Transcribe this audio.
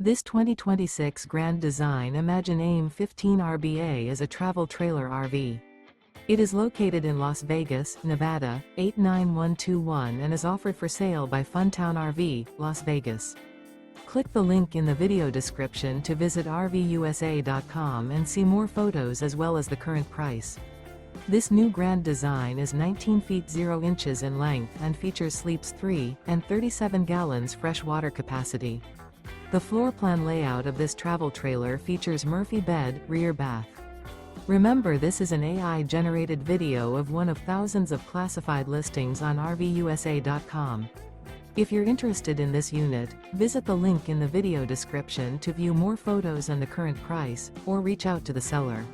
This 2026 Grand Design Imagine AIM 15 RBA is a travel trailer RV. It is located in Las Vegas, Nevada, 89121 and is offered for sale by Funtown RV, Las Vegas. Click the link in the video description to visit RVUSA.com and see more photos as well as the current price. This new Grand Design is 19 feet 0 inches in length and features sleeps 3 and 37 gallons fresh water capacity. The floor plan layout of this travel trailer features Murphy bed, rear bath. Remember, this is an AI-generated video of one of thousands of classified listings on RVUSA.com. If you're interested in this unit, visit the link in the video description to view more photos and the current price, or reach out to the seller.